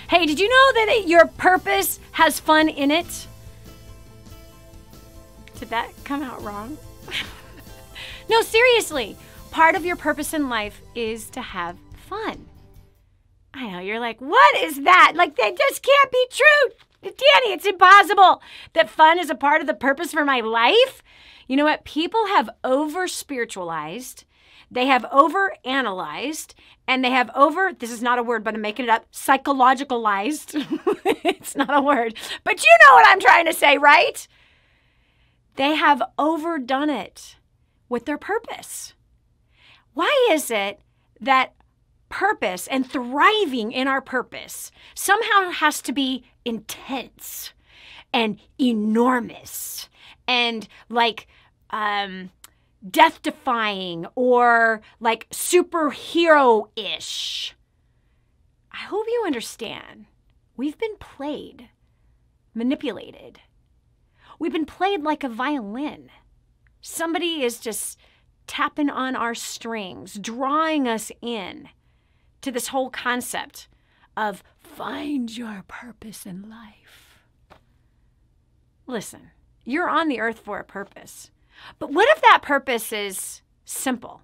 Hey, did you know that your purpose has fun in it? Did that come out wrong? No, seriously. Part of your purpose in life is to have fun. I know, you're like, what is that? Like, that just can't be true. Danny, it's impossible that fun is a part of the purpose for my life. You know what? People have over-spiritualized, they have over-analyzed, and they have this is not a word, but I'm making it up, psychologicalized. It's not a word, but you know what I'm trying to say, right? They have overdone it with their purpose. Why is it that purpose and thriving in our purpose somehow has to be intense and enormous and like death-defying or like superhero-ish? I hope you understand. We've been played, manipulated. We've been played like a violin. Somebody is just tapping on our strings, drawing us in to this whole concept of find your purpose in life. Listen, you're on the earth for a purpose. But what if that purpose is simple?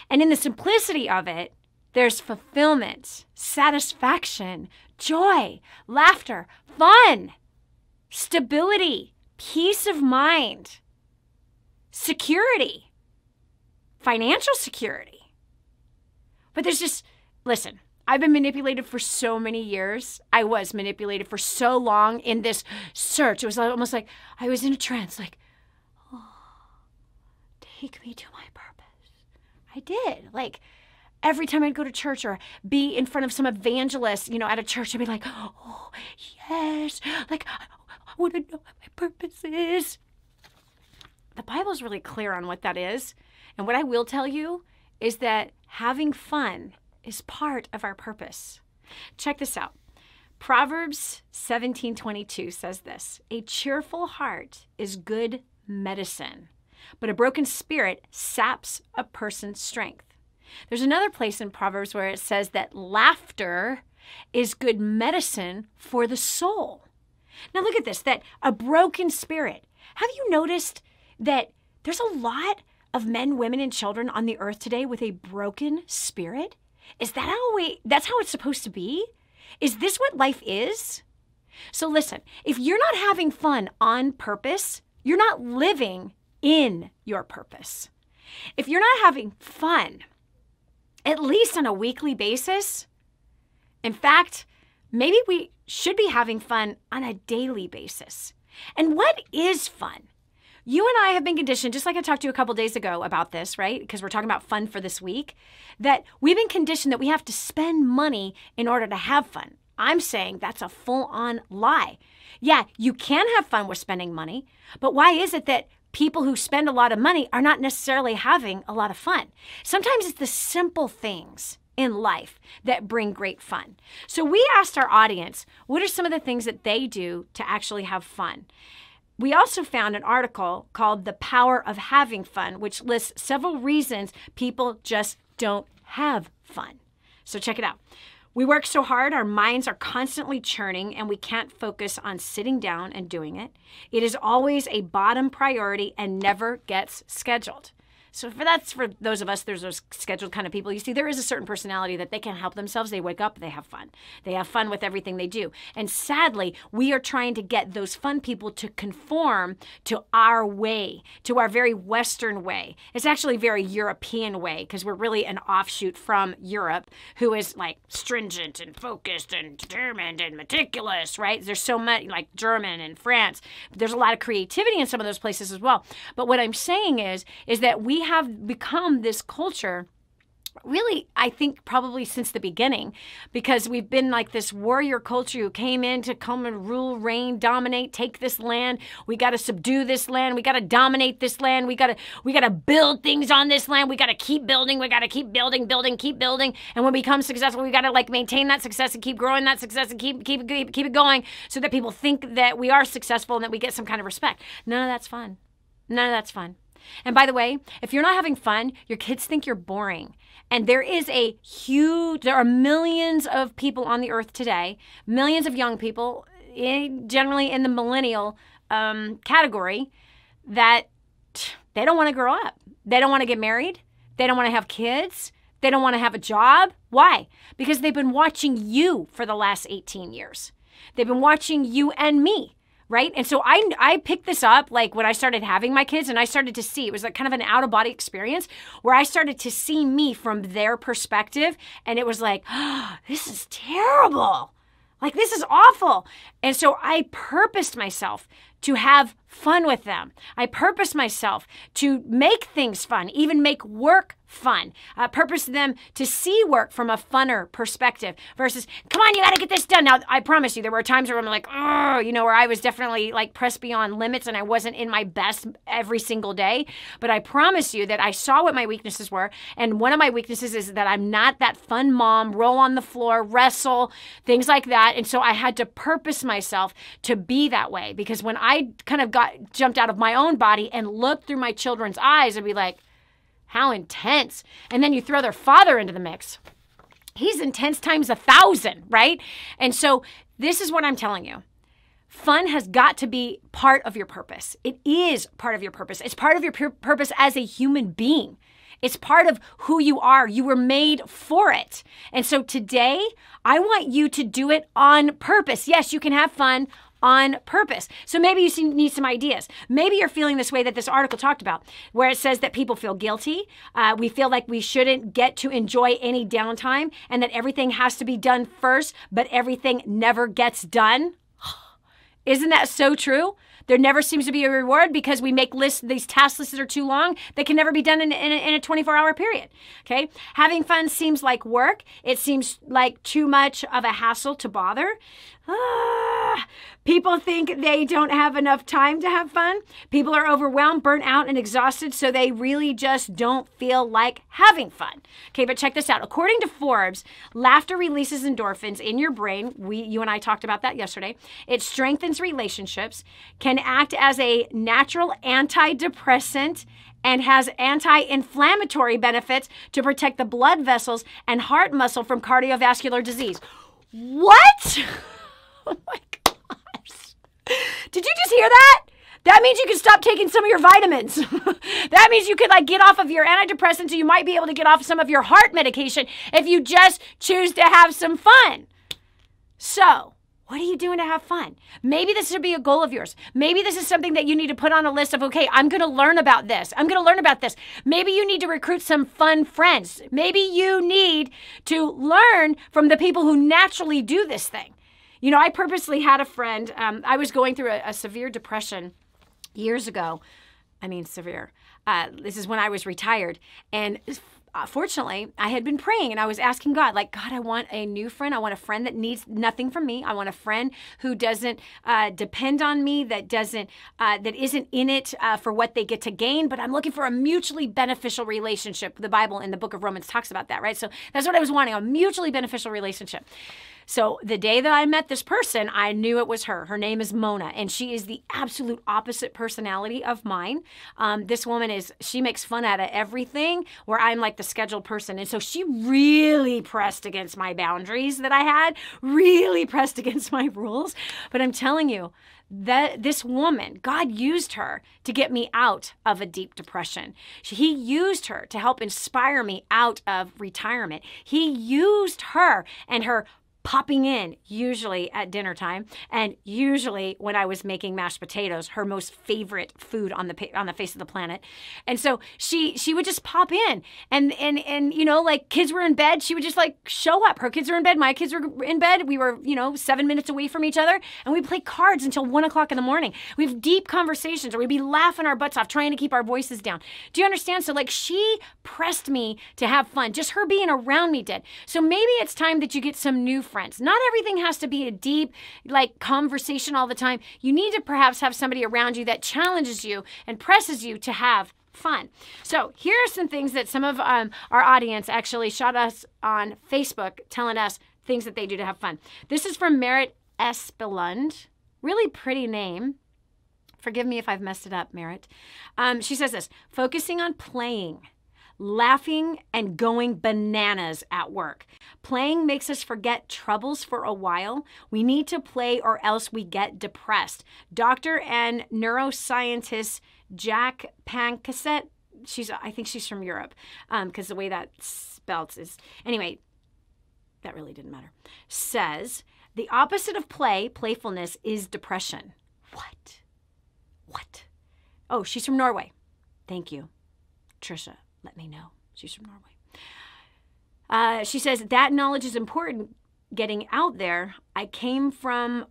And in the simplicity of it, there's fulfillment, satisfaction, joy, laughter, fun, stability, peace of mind, security, financial security. But there's just, listen, I've been manipulated for so many years. I was manipulated for so long in this search. It was almost like I was in a trance, like, oh, take me to my purpose. I did. Like, every time I'd go to church or be in front of some evangelist, at a church, I'd be like, oh, yes. Like, I want to know what my purpose is. The Bible's really clear on what that is. And what I will tell you is that having fun is part of our purpose. Check this out. Proverbs 17:22 says this: a cheerful heart is good medicine, but a broken spirit saps a person's strength. There's another place in Proverbs where it says that laughter is good medicine for the soul. Now look at this, that a broken spirit. Have you noticed that there's a lot of men, women, and children on the earth today with a broken spirit? Is that that's how it's supposed to be? Is this what life is? So listen, if you're not having fun on purpose, you're not living in your purpose. If you're not having fun, at least on a weekly basis, in fact, maybe we should be having fun on a daily basis. And what is fun? You and I have been conditioned, just like I talked to you a couple days ago about this, right? Because we're talking about fun for this week, that we've been conditioned that we have to spend money in order to have fun. I'm saying that's a full-on lie. Yeah, you can have fun with spending money, but why is it that people who spend a lot of money are not necessarily having a lot of fun? Sometimes it's the simple things in life that bring great fun. So we asked our audience, what are some of the things that they do to actually have fun? We also found an article called The Power of Having Fun, which lists several reasons people just don't have fun. So check it out. We work so hard, our minds are constantly churning, and we can't focus on sitting down and doing it. It is always a bottom priority and never gets scheduled. So that's for those of us, there's those scheduled kind of people. You see, there is a certain personality that they can't help themselves. They wake up, they have fun. They have fun with everything they do. And sadly, we are trying to get those fun people to conform to our way, to our very Western way. It's actually a very European way because we're really an offshoot from Europe, who is like stringent and focused and determined and meticulous, right? There's so much, like German and France. There's a lot of creativity in some of those places as well. But what I'm saying is that we have become this culture, really, I think probably since the beginning, because we've been like this warrior culture who came in to come and rule, reign, dominate, take this land. We got to subdue this land. We got to dominate this land. We got to build things on this land. We got to keep building. We got to keep building, keep building. And when we become successful, we got to like maintain that success and keep growing that success and keep it going so that people think that we are successful and that we get some kind of respect. None of that's fun. None of that's fun. And by the way, if you're not having fun, your kids think you're boring. And there are millions of people on the earth today, millions of young people, generally in the millennial category, that they don't want to grow up. They don't want to get married. They don't want to have kids. They don't want to have a job. Why? Because they've been watching you for the last 18 years. They've been watching you and me, right? And so I picked this up like when I started having my kids, and I started to see, it was like kind of an out-of-body experience where I started to see me from their perspective, and it was like, oh, this is terrible. Like, this is awful. And so I purposed myself to have fun with them. I purposed myself to make things fun, even make work fun. Purpose them to see work from a funner perspective versus, come on, you got to get this done. Now, I promise you, there were times where I'm like, oh, where I was definitely like pressed beyond limits and I wasn't in my best every single day. But I promise you that I saw what my weaknesses were. And one of my weaknesses is that I'm not that fun mom, roll on the floor, wrestle, things like that. And so I had to purpose myself to be that way, because when I kind of jumped out of my own body and looked through my children's eyes, I'd be like, how intense. And then you throw their father into the mix. He's intense times 1,000, right? And so this is what I'm telling you. Fun has got to be part of your purpose. It is part of your purpose. It's part of your purpose as a human being. It's part of who you are. You were made for it. And so today, I want you to do it on purpose. Yes, you can have fun on purpose. So maybe you need some ideas. Maybe you're feeling this way that this article talked about, where it says that people feel guilty. We feel like we shouldn't get to enjoy any downtime and that everything has to be done first, but everything never gets done. Isn't that so true? There never seems to be a reward because we make lists, these task lists are too long. They can never be done in a 24-hour period, okay? Having fun seems like work. It seems like too much of a hassle to bother. People think they don't have enough time to have fun. People are overwhelmed, burnt out, and exhausted, so they really just don't feel like having fun. Okay, but check this out. According to Forbes, laughter releases endorphins in your brain. You and I talked about that yesterday. It strengthens relationships, can act as a natural antidepressant, and has anti-inflammatory benefits to protect the blood vessels and heart muscle from cardiovascular disease. What? Oh my gosh. Did you just hear that? That means you can stop taking some of your vitamins. That means you could get off of your antidepressants, so you might be able to get off some of your heart medication if you just choose to have some fun. So, what are you doing to have fun? Maybe this should be a goal of yours. Maybe this is something that you need to put on a list of, okay, I'm going to learn about this. I'm going to learn about this. Maybe you need to recruit some fun friends. Maybe you need to learn from the people who naturally do this thing. I purposely had a friend. I was going through a severe depression years ago. I mean, severe. This is when I was retired. And fortunately, I had been praying and I was asking God, God, I want a new friend. I want a friend that needs nothing from me. I want a friend who doesn't depend on me, that isn't in it for what they get to gain, but I'm looking for a mutually beneficial relationship. The Bible in the book of Romans talks about that, right? So that's what I was wanting, a mutually beneficial relationship. So the day that I met this person, I knew it was her. Her name is Mona, and she is the absolute opposite personality of mine. This woman she makes fun out of everything, where I'm like the scheduled person. And so she really pressed against my boundaries that I had, really pressed against my rules. But I'm telling you, that this woman, God used her to get me out of a deep depression. He used her to help inspire me out of retirement. He used her and her popping in, usually at dinner time, and usually when I was making mashed potatoes, her most favorite food on the face of the planet. And so she would just pop in, and kids were in bed, she would just show up. Her kids were in bed, my kids were in bed. We were 7 minutes away from each other, and we'd play cards until 1 o'clock in the morning. We have deep conversations, or we'd be laughing our butts off, trying to keep our voices down. Do you understand? So she pressed me to have fun. Just her being around me did. So maybe it's time that you get some new friends. Not everything has to be a deep, conversation all the time. You need to perhaps have somebody around you that challenges you and presses you to have fun. So here are some things that some of our audience actually shot us on Facebook, telling us things that they do to have fun. This is from Merritt Espelund. Really pretty name. Forgive me if I've messed it up, Merritt. She says this, focusing on playing, laughing, and going bananas at work. Playing makes us forget troubles for a while. We need to play or else we get depressed. Doctor and neuroscientist Jack Panksepp, I think she's from Europe, because the way that spells is, anyway, that really didn't matter, says, the opposite of play, playfulness, is depression. What? Oh, she's from Norway. Thank you. Trisha, let me know. She's from Norway. She says, that knowledge is important getting out there. I came from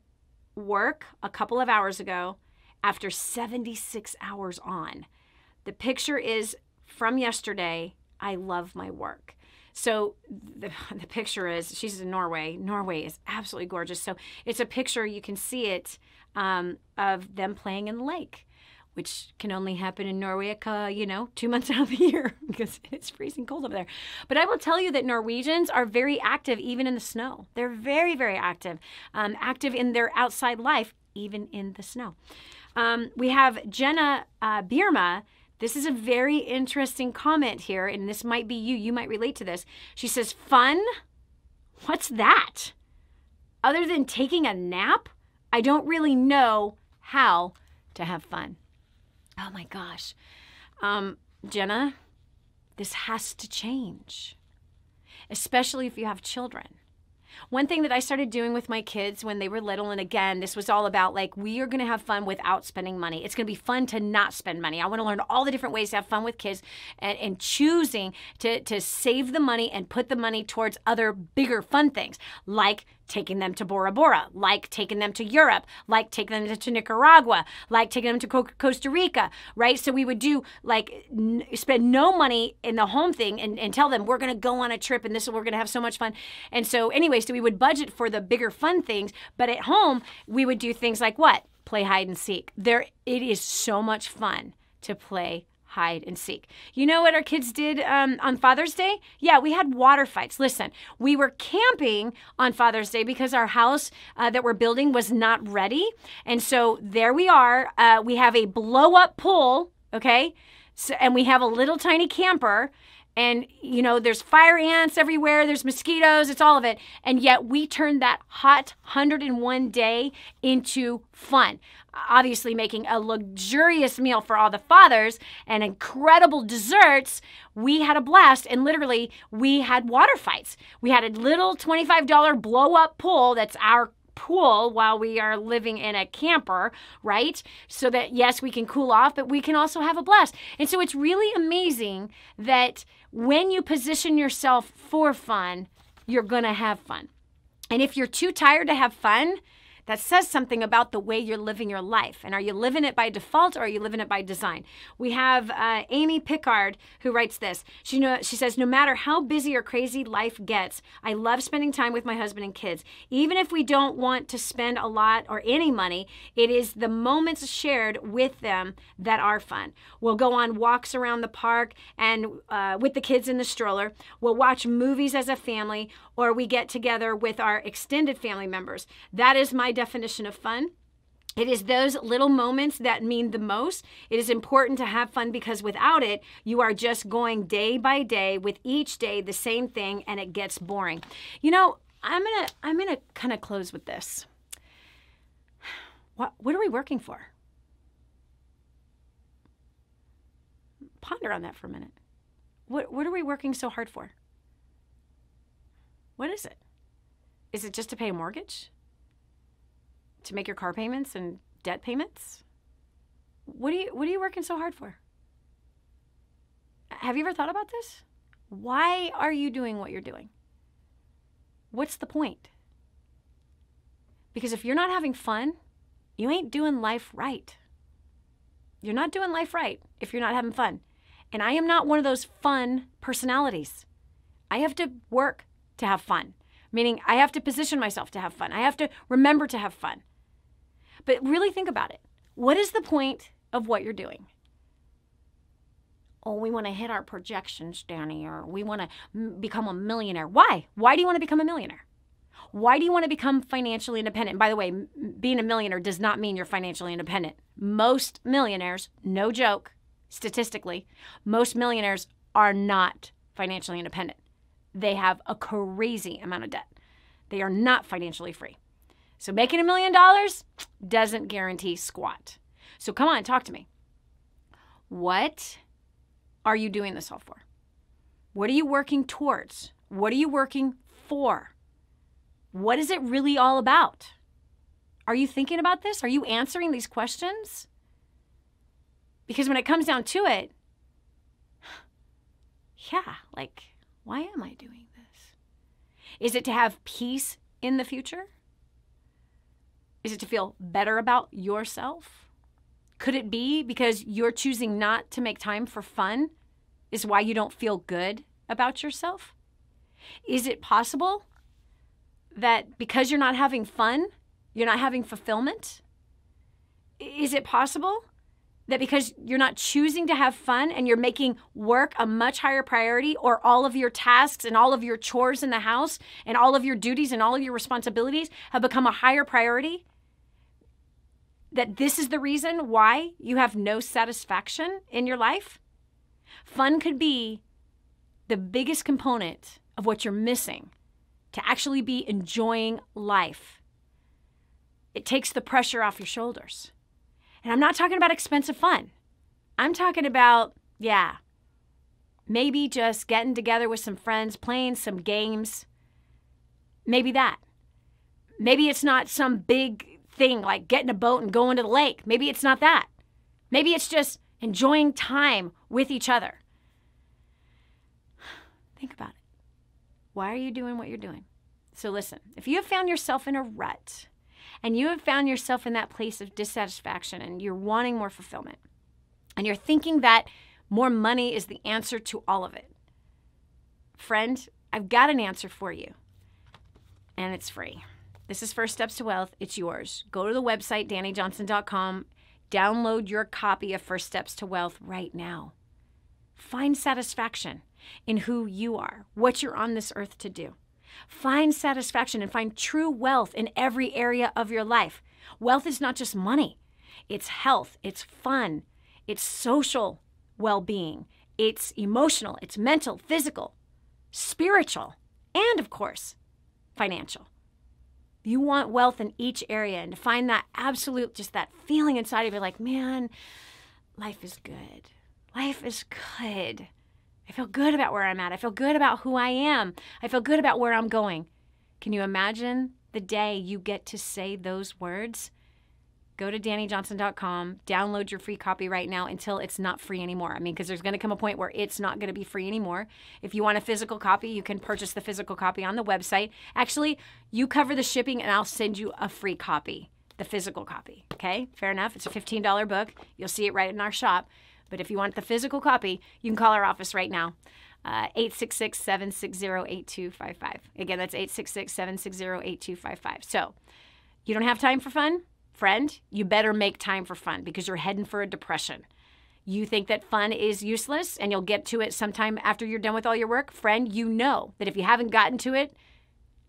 work a couple of hours ago after 76 hours on. The picture is from yesterday. I love my work. So the picture is, she's in Norway. Norway is absolutely gorgeous. So it's a picture, you can see it, of them playing in the lake, which can only happen in Norway, 2 months out of the year because it's freezing cold over there. But I will tell you that Norwegians are very active even in the snow. They're very, very active, active in their outside life, even in the snow. We have Jenna Bierma. This is a very interesting comment here, and this might be you. You might relate to this. She says, fun? What's that? Other than taking a nap, I don't really know how to have fun. Oh my gosh. Jenna, this has to change, especially if you have children. One thing that I started doing with my kids when they were little, and again, this was all about like, we are going to have fun without spending money. It's going to be fun to not spend money. I want to learn all the different ways to have fun with kids and choosing to save the money and put the money towards other bigger fun things, like taking them to Bora Bora, like taking them to Europe, like taking them to Nicaragua, like taking them to Costa Rica, right? So we would do like spend no money in the home thing and tell them we're going to go on a trip and we're going to have so much fun. And so anyway, so we would budget for the bigger fun things, but at home we would do things like what? Play hide and seek. It is so much fun to play hide and seek. You know what our kids did on Father's Day? Yeah, we had water fights. Listen, we were camping on Father's Day because our house that we're building was not ready. And so there we are. We have a blow-up pool, okay? So, and we have a little tiny camper. And, there's fire ants everywhere. There's mosquitoes. It's all of it. And yet we turned that hot 101 day into fun. Obviously making a luxurious meal for all the fathers and incredible desserts. We had a blast, and literally we had water fights. We had a little $25 blow-up pool that's our pool while we are living in a camper, right? So that, yes, we can cool off, but we can also have a blast. And so it's really amazing that when you position yourself for fun, you're going to have fun. And if you're too tired to have fun, that says something about the way you're living your life. And are you living it by default or are you living it by design? We have Amy Pickard who writes this. She says, no matter how busy or crazy life gets, I love spending time with my husband and kids. Even if we don't want to spend a lot or any money, it is the moments shared with them that are fun. We'll go on walks around the park and with the kids in the stroller. We'll watch movies as a family, or we get together with our extended family members. That is my definition of fun. It is those little moments that mean the most. It is important to have fun because without it, you are just going day by day with each day the same thing, and it gets boring. I'm gonna kind of close with this. What are we working for? Ponder on that for a minute. What are we working so hard for? What is it? Is it just to pay a mortgage? To make your car payments and debt payments? What are you working so hard for? Have you ever thought about this? Why are you doing what you're doing? What's the point? Because if you're not having fun, you ain't doing life right. You're not doing life right if you're not having fun. And I am not one of those fun personalities. I have to work to have fun, meaning I have to position myself to have fun. I have to remember to have fun. But really think about it. What is the point of what you're doing? Oh, we want to hit our projections, Danny, or we want to become a millionaire. Why? Why do you want to become a millionaire? Why do you want to become financially independent? And by the way, being a millionaire does not mean you're financially independent. Most millionaires, no joke, statistically, most millionaires are not financially independent. They have a crazy amount of debt. They are not financially free. So making $1 million doesn't guarantee squat. So come on, talk to me. What are you doing this all for? What are you working towards? What are you working for? What is it really all about? Are you thinking about this? Are you answering these questions? Because when it comes down to it, yeah, like, why am I doing this? Is it to have peace in the future? Is it to feel better about yourself? Could it be because you're choosing not to make time for fun is why you don't feel good about yourself? Is it possible that because you're not having fun, you're not having fulfillment? Is it possible that because you're not choosing to have fun and you're making work a much higher priority, or all of your tasks and all of your chores in the house and all of your duties and all of your responsibilities have become a higher priority? That this is the reason why you have no satisfaction in your life? Fun could be the biggest component of what you're missing to actually be enjoying life. It takes the pressure off your shoulders. And I'm not talking about expensive fun. I'm talking about, maybe just getting together with some friends, playing some games. Maybe that. Maybe it's not some big thing like getting a boat and going to the lake. Maybe it's not that. Maybe it's just enjoying time with each other. Think about it. Why are you doing what you're doing? So listen, if you have found yourself in a rut and you have found yourself in that place of dissatisfaction and you're wanting more fulfillment and you're thinking that more money is the answer to all of it, friend, I've got an answer for you, and it's free. This is First Steps to Wealth. It's yours. Go to the website, DannyJohnson.com. Download your copy of First Steps to Wealth right now. Find satisfaction in who you are, what you're on this earth to do. Find satisfaction and find true wealth in every area of your life. Wealth is not just money. It's health. It's fun. It's social well-being. It's emotional. It's mental, physical, spiritual, and of course, financial. You want wealth in each area, and to find that absolute, just that feeling inside of you like, man, life is good. Life is good. I feel good about where I'm at. I feel good about who I am. I feel good about where I'm going. Can you imagine the day you get to say those words? Go to DannyJohnson.com, download your free copy right now until it's not free anymore. Because there's going to come a point where it's not going to be free anymore. If you want a physical copy, you can purchase the physical copy on the website. Actually, you cover the shipping and I'll send you a free copy, the physical copy. Okay? Fair enough. It's a $15 book. You'll see it right in our shop. But if you want the physical copy, you can call our office right now, 866-760-8255. Again, that's 866-760-8255. So you don't have time for fun? Friend, you better make time for fun because you're heading for a depression. You think that fun is useless and you'll get to it sometime after you're done with all your work? Friend, you know that if you haven't gotten to it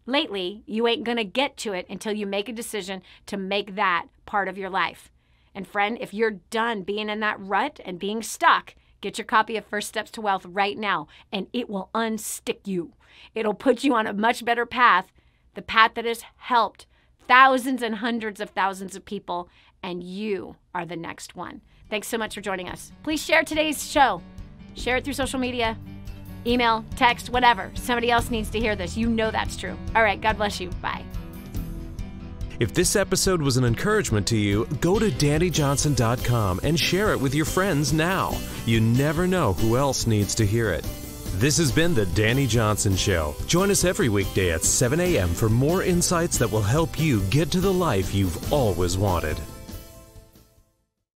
lately, you ain't going to get to it until you make a decision to make that part of your life. And friend, if you're done being in that rut and being stuck, get your copy of First Steps to Wealth right now, and it will unstick you. It'll put you on a much better path, the path that has helped thousands and hundreds of thousands of people, and you are the next one. Thanks so much for joining us. Please share today's show. Share it through social media, email, text, whatever. Somebody else needs to hear this. You know that's true. All right, God bless you. Bye. If this episode was an encouragement to you, go to DannyJohnson.com and share it with your friends now. You never know who else needs to hear it. This has been The Danny Johnson Show. Join us every weekday at 7 a.m. for more insights that will help you get to the life you've always wanted.